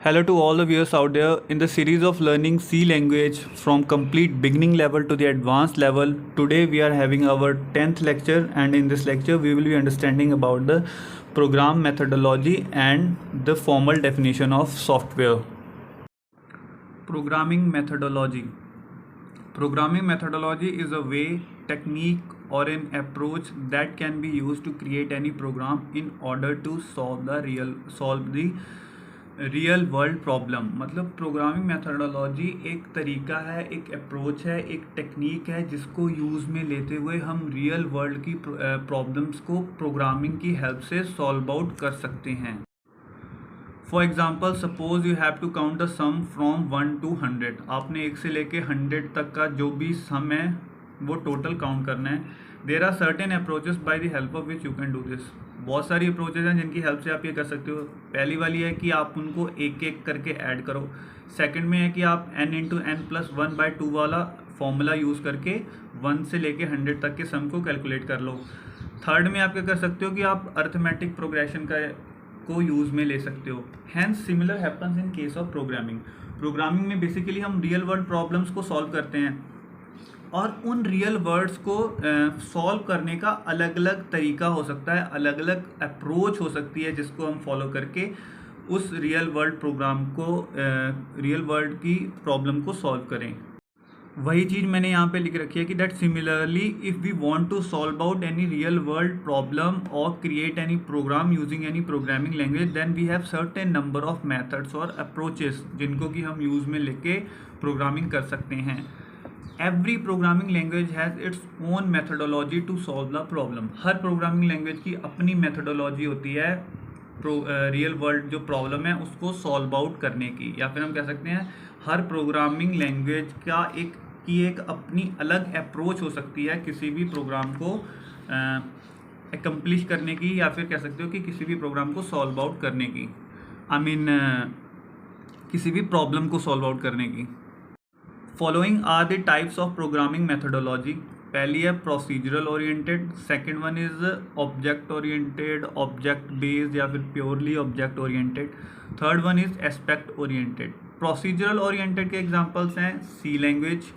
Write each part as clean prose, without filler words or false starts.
Hello to all the viewers out there. In the series of learning C language from complete beginning level to the advanced level, today we are having our 10th lecture, and in this lecture we will be understanding about the program methodology and the formal definition of software. Programming methodology. Programming methodology is a way, technique or an approach that can be used to create any program in order to solve the real world problem. मतलब programming methodology एक तरीका है, एक approach है, एक technique है जिसको use में लेते हुए हम रियल वर्ल्ड की प्रॉब्लम्स को प्रोग्रामिंग की हेल्प से सॉल्व आउट कर सकते हैं. For example, suppose you have to count the sum from 1 to 100. आपने 1 से लेके 100 तक का जो भी सम है वो टोटल काउंट करना है. There are certain approaches by the help of which you can do this. बहुत सारी अप्रोचेज हैं जिनकी हेल्प से आप ये कर सकते हो. पहली वाली है कि आप उनको एक एक करके ऐड करो. सेकंड में है कि आप n इंटू एन प्लस 1/2 वाला फॉर्मूला यूज़ करके 1 से लेके 100 तक के सम को कैलकुलेट कर लो. थर्ड में आप क्या कर सकते हो कि आप अर्थमेटिक प्रोग्रेशन को यूज़ में ले सकते हो. Hence similar happens in case of programming. Programming में बेसिकली हम रियल वर्ल्ड प्रॉब्लम्स को सॉल्व करते हैं और उन रियल वर्ड्स को सॉल्व करने का अलग अलग तरीका हो सकता है, अलग अलग अप्रोच हो सकती है जिसको हम फॉलो करके उस रियल वर्ल्ड प्रोग्राम को रियल वर्ल्ड की प्रॉब्लम को सॉल्व करें. वही चीज़ मैंने यहाँ पे लिख रखी है कि that similarly if we want to solve out any real world problem और create any program using any programming language then we have certain number of methods और अप्रोचेस जिनको कि हम यूज़ में लेके प्रोग्रामिंग कर सकते हैं. Every programming language has its own methodology to solve the problem. हर प्रोग्रामिंग लैंग्वेज की अपनी मेथडोलॉजी होती है रियल वर्ल्ड जो प्रॉब्लम है उसको सॉल्व आउट करने की. या फिर हम कह सकते हैं हर प्रोग्रामिंग लैंग्वेज का एक अपनी अलग अप्रोच हो सकती है किसी भी प्रोग्राम को एकम्प्लिश करने की, या फिर कह सकते हो कि किसी भी प्रोग्राम को सॉल्व आउट करने की. किसी भी प्रॉब्लम को सॉल्व आउट करने की. Following are the types of programming methodology. पहली है procedural oriented, second one is object oriented, object based या फिर purely object oriented. Third one is aspect oriented. Procedural oriented के एग्जांपल्स हैं सी लैंग्वेज.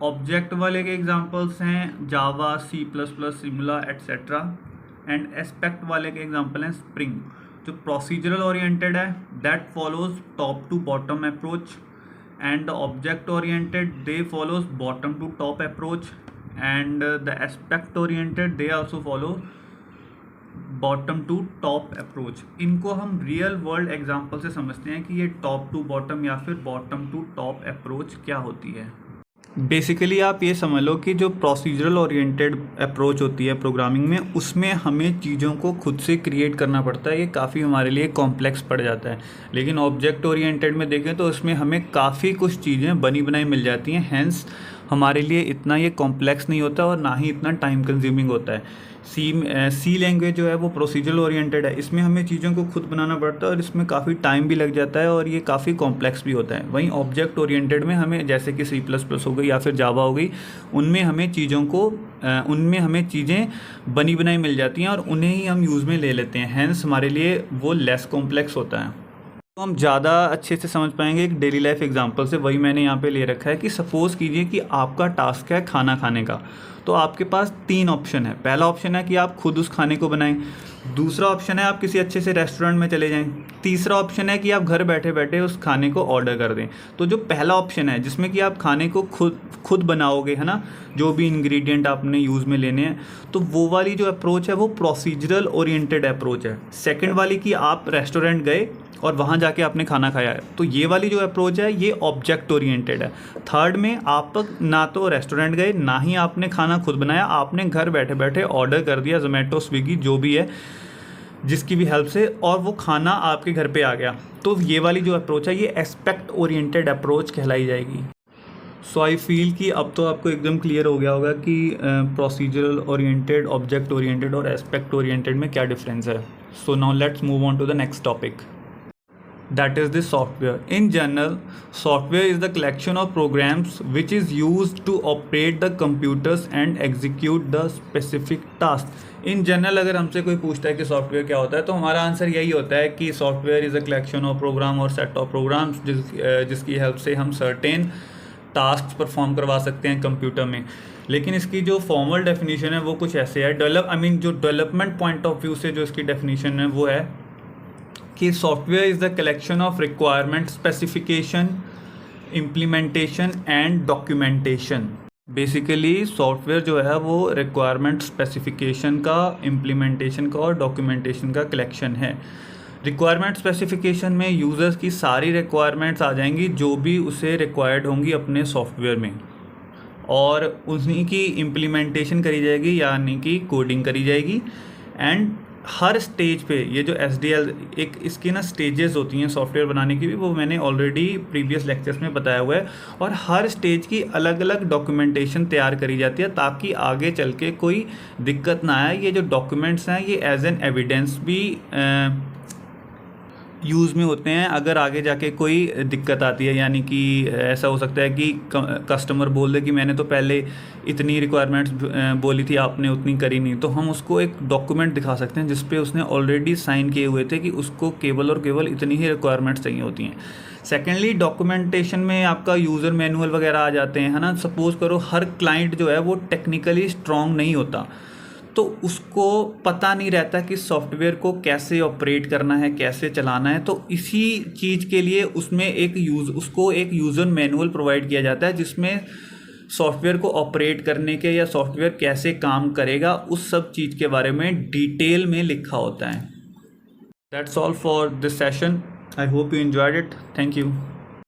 ऑब्जेक्ट वाले के एग्जांपल्स हैं Java, C++, Simula etcetera. And aspect वाले के एग्जांपल हैं स्प्रिंग. जो प्रोसीजरल ओरिएंटेड है that follows top to bottom approach, and the object oriented they follows bottom to top approach, and the aspect oriented they also follow bottom to top approach. इनको हम real world example से समझते हैं कि ये top to bottom या फिर bottom to top approach क्या होती है. बेसिकली आप ये समझ लो कि जो प्रोसीजरल ओरिएंटेड अप्रोच होती है प्रोग्रामिंग में, उसमें हमें चीज़ों को खुद से क्रिएट करना पड़ता है. ये काफ़ी हमारे लिए कॉम्प्लेक्स पड़ जाता है. लेकिन ऑब्जेक्ट ओरिएंटेड में देखें तो उसमें हमें काफ़ी कुछ चीज़ें बनी बनाई मिल जाती हैं. हैंस हमारे लिए इतना ये कॉम्प्लेक्स नहीं होता और ना ही इतना टाइम कंज्यूमिंग होता है. सी लैंग्वेज जो है वो प्रोसीजरल ओरिएंटेड है. इसमें हमें चीज़ों को खुद बनाना पड़ता है और इसमें काफ़ी टाइम भी लग जाता है और ये काफ़ी कॉम्प्लेक्स भी होता है. वहीं ऑब्जेक्ट ओरिएंटेड में हमें जैसे कि C++ हो गई या फिर जावा हो गई, उनमें हमें चीज़ें बनी बनाई मिल जाती हैं और उन्हें ही हम यूज़ में ले लेते हैं. हैंस हमारे लिए वो लेस कॉम्प्लेक्स होता है. तो हम ज़्यादा अच्छे से समझ पाएंगे एक डेली लाइफ एग्जांपल से. वही मैंने यहाँ पे ले रखा है कि सपोज़ कीजिए कि आपका टास्क है खाना खाने का. तो आपके पास 3 ऑप्शन है. पहला ऑप्शन है कि आप खुद उस खाने को बनाएं. दूसरा ऑप्शन है आप किसी अच्छे से रेस्टोरेंट में चले जाएं. तीसरा ऑप्शन है कि आप घर बैठे बैठे उस खाने को ऑर्डर कर दें. तो जो पहला ऑप्शन है जिसमें कि आप खाने को खुद बनाओगे, है ना, जो भी इंग्रेडिएंट आपने यूज़ में लेने हैं, तो वो वाली जो अप्रोच है वो प्रोसीजरल ओरिएंटेड अप्रोच है. सेकंड वाली कि आप रेस्टोरेंट गए और वहाँ जाके आपने खाना खाया है, तो ये वाली जो अप्रोच है ये ऑब्जेक्ट ओरिएंटेड है. थर्ड में आप ना तो रेस्टोरेंट गए ना ही आपने खाना खुद बनाया, आपने घर बैठे बैठे ऑर्डर कर दिया, जोमेटो, स्विगी, जो भी है जिसकी भी हेल्प से, और वो खाना आपके घर पे आ गया. तो ये वाली जो अप्रोच है ये एस्पेक्ट ओरिएंटेड अप्रोच कहलाई जाएगी. सो आई फील कि अब तो आपको एकदम क्लियर हो गया होगा कि प्रोसीजरल ओरिएंटेड, ऑब्जेक्ट ओरिएंटेड और एस्पेक्ट ओरिएंटेड में क्या डिफरेंस है. So now let's move on to the next topic. that is the software. In general, software is the collection of programs which is used to operate the computers and execute the specific task. In general अगर हमसे कोई पूछता है कि software क्या होता है तो हमारा आंसर यही होता है कि software is a collection of program और सेट ऑफ प्रोग्राम्स जिसकी हेल्प से हम सर्टेन टास्क परफॉर्म करवा सकते हैं कंप्यूटर में. लेकिन इसकी जो फॉर्मल डेफिनेशन है वो कुछ ऐसे है. जो डेवलपमेंट पॉइंट ऑफ व्यू से जो इसकी डेफिनेशन है वो है कि software is the collection of requirement specification, implementation and documentation. Basically software जो है वो रिक्वायरमेंट स्पेसिफिकेशन का, इम्प्लीमेंटेशन का और डॉक्यूमेंटेशन का कलेक्शन है. रिक्वायरमेंट स्पेसिफिकेशन में यूज़र्स की सारी रिक्वायरमेंट्स आ जाएंगी जो भी उसे रिक्वायर्ड होंगी अपने सॉफ्टवेयर में, और उन्हीं की इम्प्लीमेंटेशन करी जाएगी यानी कि कोडिंग करी जाएगी. एंड हर स्टेज पे ये जो SDL एक इसकी ना स्टेजेस होती हैं सॉफ्टवेयर बनाने की भी, वो मैंने ऑलरेडी प्रीवियस लेक्चर्स में बताया हुआ है. और हर स्टेज की अलग अलग डॉक्यूमेंटेशन तैयार करी जाती है ताकि आगे चल के कोई दिक्कत ना आए. ये जो डॉक्यूमेंट्स हैं ये एज एन एविडेंस भी यूज़ में होते हैं अगर आगे जाके कोई दिक्कत आती है. यानी कि ऐसा हो सकता है कि कस्टमर बोल दे कि मैंने तो पहले इतनी रिक्वायरमेंट्स बोली थी, आपने उतनी करी नहीं, तो हम उसको एक डॉक्यूमेंट दिखा सकते हैं जिस पे उसने ऑलरेडी साइन किए हुए थे कि उसको केवल और केवल इतनी ही रिक्वायरमेंट्स चाहिए होती हैं. सेकेंडली डॉक्यूमेंटेशन में आपका यूज़र मैनुअल वगैरह आ जाते हैं, है ना. सपोज़ करो हर क्लाइंट जो है वो टेक्निकली स्ट्रॉन्ग नहीं होता, तो उसको पता नहीं रहता कि सॉफ्टवेयर को कैसे ऑपरेट करना है, कैसे चलाना है. तो इसी चीज़ के लिए उसमें उसको एक यूज़र मैनुअल प्रोवाइड किया जाता है जिसमें सॉफ्टवेयर को ऑपरेट करने के या सॉफ्टवेयर कैसे काम करेगा उस सब चीज़ के बारे में डिटेल में लिखा होता है. That's all for this session. I hope you enjoyed it. Thank you.